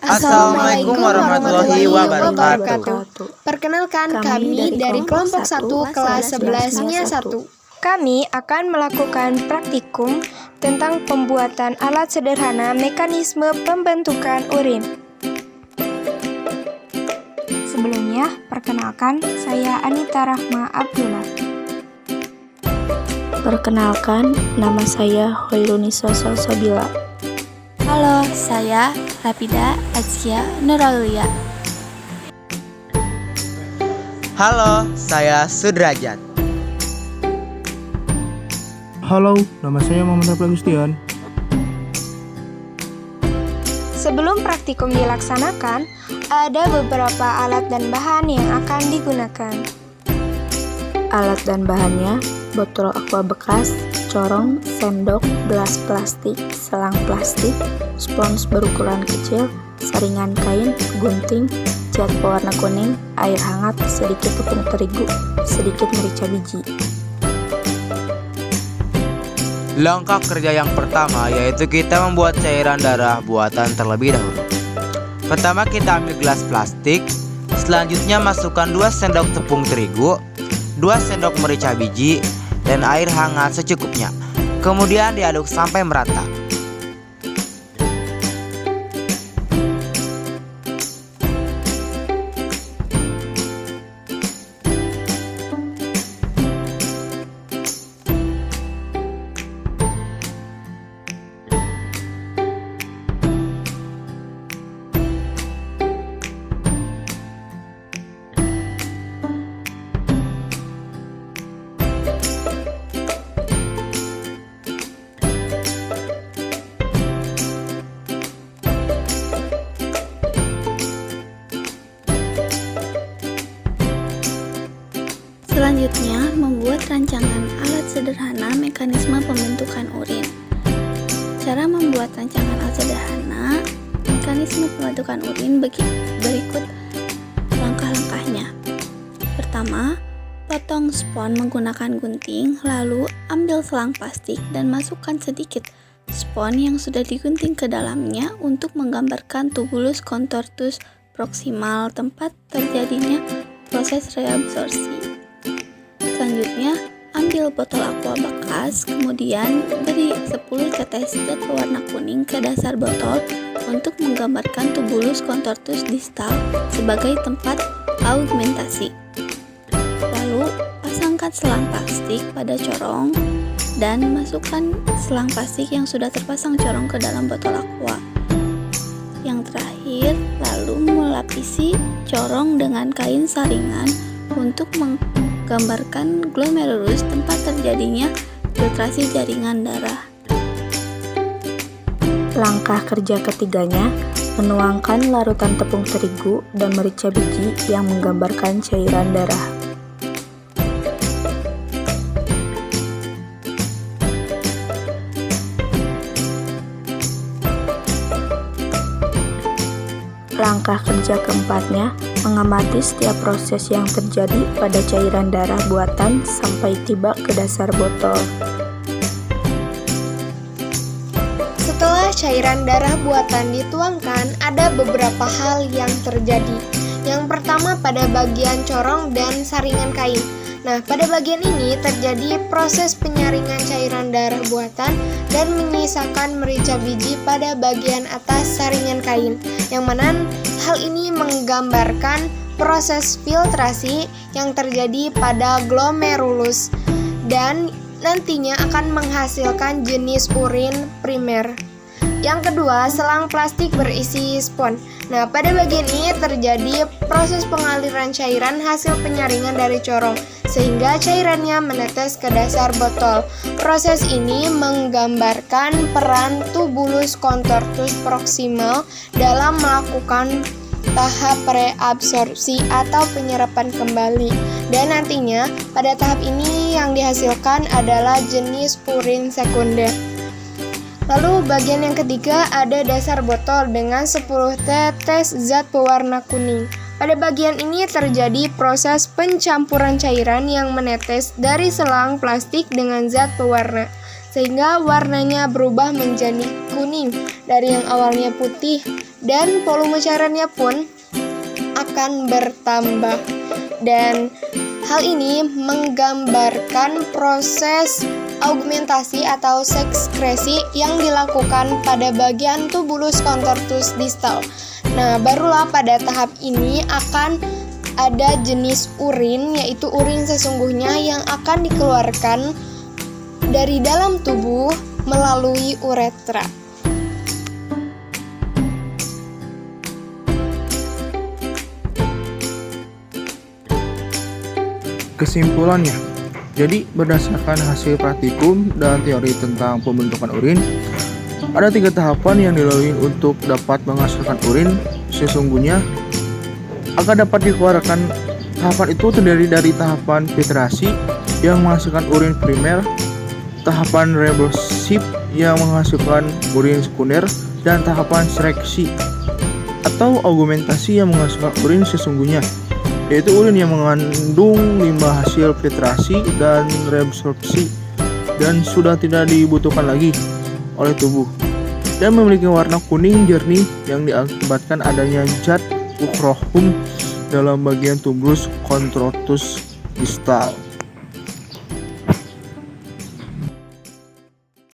Assalamualaikum warahmatullahi wabarakatuh. Perkenalkan, kami dari kelompok 1 kelas 11-nya 1. Kami akan melakukan praktikum tentang pembuatan alat sederhana mekanisme pembentukan urin. Sebelumnya, perkenalkan, saya Anita Rahma Abdullah. Perkenalkan, nama saya Hoirunisa Salsabila. Halo, saya Rapida Azkia Nuraulia. Halo, saya Sudrajat. Halo, nama saya Muhammad Agustian. Sebelum praktikum dilaksanakan, ada beberapa alat dan bahan yang akan digunakan. Alat dan bahannya, botol aqua bekas, corong, sendok, gelas plastik, selang plastik, spons berukuran kecil, saringan kain, gunting, cat pewarna kuning, air hangat, sedikit tepung terigu, sedikit merica biji. Langkah kerja yang pertama yaitu kita membuat cairan darah buatan terlebih dahulu. Pertama kita ambil gelas plastik, selanjutnya masukkan 2 sendok tepung terigu, 2 sendok merica biji, dan air hangat secukupnya. Kemudian diaduk sampai merata. Selanjutnya, membuat rancangan alat sederhana mekanisme pembentukan urin. Cara membuat rancangan alat sederhana mekanisme pembentukan urin berikut langkah-langkahnya. Pertama, potong spons menggunakan gunting, lalu ambil selang plastik dan masukkan sedikit spons yang sudah digunting ke dalamnya untuk menggambarkan tubulus contortus proximal, tempat terjadinya proses reabsorpsi. Selanjutnya, ambil botol aqua bekas, kemudian beri 10 tetes cat pewarna kuning ke dasar botol untuk menggambarkan tubulus contortus distal sebagai tempat augmentasi. Lalu, pasangkan selang plastik pada corong dan masukkan selang plastik yang sudah terpasang corong ke dalam botol aqua. Yang terakhir, lalu melapisi corong dengan kain saringan untuk menggambarkan glomerulus, tempat terjadinya filtrasi jaringan darah. Langkah kerja ketiganya, menuangkan larutan tepung terigu dan merica biji yang menggambarkan cairan darah. Langkah kerja keempatnya, mengamati setiap proses yang terjadi pada cairan darah buatan sampai tiba ke dasar botol. Setelah cairan darah buatan dituangkan, ada beberapa hal yang terjadi. Yang pertama pada bagian corong dan saringan kain. Nah, pada bagian ini terjadi proses penyaringan cairan darah buatan dan menyisakan merica biji pada bagian atas saringan kain, yang mana hal ini menggambarkan proses filtrasi yang terjadi pada glomerulus dan nantinya akan menghasilkan jenis urin primer. Yang kedua, selang plastik berisi spons. Nah, pada bagian ini terjadi proses pengaliran cairan hasil penyaringan dari corong, sehingga cairannya menetes ke dasar botol. Proses ini menggambarkan peran tubulus contortus proximal dalam melakukan tahap reabsorpsi atau penyerapan kembali. Dan nantinya, pada tahap ini yang dihasilkan adalah jenis urin sekunder. Lalu bagian yang ketiga ada dasar botol dengan 10 tetes zat pewarna kuning. Pada bagian ini terjadi proses pencampuran cairan yang menetes dari selang plastik dengan zat pewarna, sehingga warnanya berubah menjadi kuning dari yang awalnya putih dan volume cairannya pun akan bertambah. Dan hal ini menggambarkan proses augmentasi atau sekresi yang dilakukan pada bagian tubulus contortus distal. Nah, barulah pada tahap ini akan ada jenis urin, yaitu urin sesungguhnya yang akan dikeluarkan dari dalam tubuh melalui uretra. Kesimpulannya, jadi berdasarkan hasil praktikum dan teori tentang pembentukan urin, ada 3 tahapan yang dilalui untuk dapat menghasilkan urin sesungguhnya. Agar dapat dikeluarkan, tahapan itu terdiri dari tahapan filtrasi yang menghasilkan urin primer, tahapan rebroship yang menghasilkan urin sekunder, dan tahapan seleksi atau augmentasi yang menghasilkan urin sesungguhnya, yaitu urin yang mengandung limbah hasil filtrasi dan reabsorpsi dan sudah tidak dibutuhkan lagi oleh tubuh dan memiliki warna kuning jernih yang diakibatkan adanya zat ukrohum dalam bagian tubulus contortus distal.